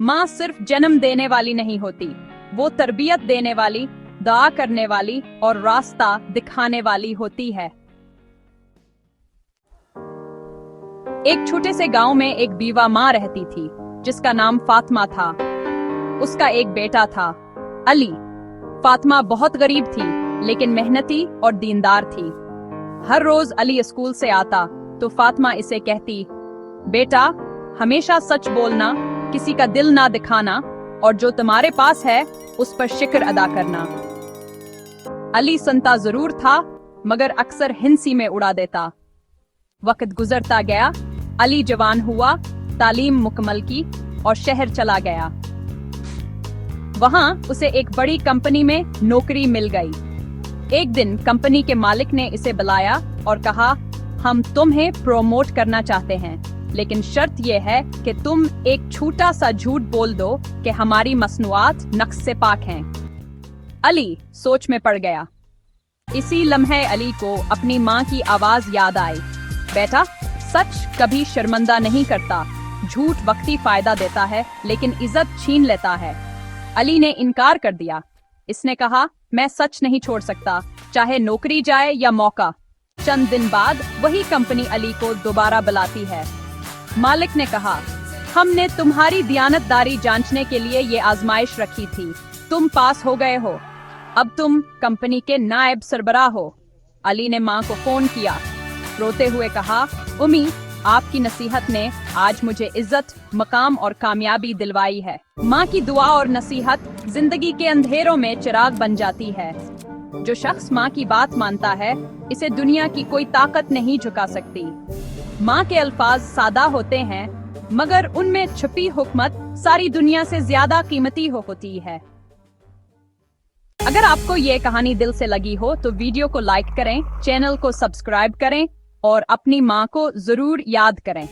माँ सिर्फ जन्म देने वाली नहीं होती, वो तरबियत देने वाली, दुआ करने वाली और रास्ता दिखाने वाली होती है। एक छोटे से गांव में एक बीवा माँ रहती थी जिसका नाम फातिमा था। उसका एक बेटा था, अली। फातिमा बहुत गरीब थी लेकिन मेहनती और दीनदार थी। हर रोज अली स्कूल से आता तो फातिमा इसे कहती, बेटा हमेशा सच बोलना, किसी का दिल ना दिखाना और जो तुम्हारे पास है उस पर शुक्र अदा करना। अली सुनता जरूर था मगर अक्सर हिंसी में उड़ा देता। वक्त गुजरता गया, अली जवान हुआ, तालीम मुकम्मल की और शहर चला गया। वहां उसे एक बड़ी कंपनी में नौकरी मिल गई। एक दिन कंपनी के मालिक ने इसे बुलाया और कहा, हम तुम्हें प्रोमोट करना चाहते हैं, लेकिन शर्त यह है कि तुम एक छोटा सा झूठ बोल दो कि हमारी मसनूआत नक्स से पाक हैं। अली सोच में पड़ गया। इसी लम्हे अली को अपनी माँ की आवाज याद आई, बेटा सच कभी शर्मिंदा नहीं करता, झूठ वक्ती फायदा देता है लेकिन इज्जत छीन लेता है। अली ने इनकार कर दिया। इसने कहा, मैं सच नहीं छोड़ सकता, चाहे नौकरी जाए या मौका। चंद दिन बाद वही कंपनी अली को दोबारा बुलाती है। मालिक ने कहा, हमने तुम्हारी दियानतदारी जांचने के लिए ये आजमाइश रखी थी, तुम पास हो गए हो, अब तुम कंपनी के नायब सरबराह हो। अली ने माँ को फोन किया, रोते हुए कहा, उम्मी आपकी नसीहत ने आज मुझे इज्जत, मकाम और कामयाबी दिलवाई है। माँ की दुआ और नसीहत जिंदगी के अंधेरों में चिराग बन जाती है। जो शख्स माँ की बात मानता है, इसे दुनिया की कोई ताकत नहीं झुका सकती। माँ के अल्फाज सादा होते हैं मगर उनमें छुपी हुकमत सारी दुनिया से ज्यादा कीमती होती है। अगर आपको ये कहानी दिल से लगी हो तो वीडियो को लाइक करें, चैनल को सब्सक्राइब करें और अपनी माँ को जरूर याद करें।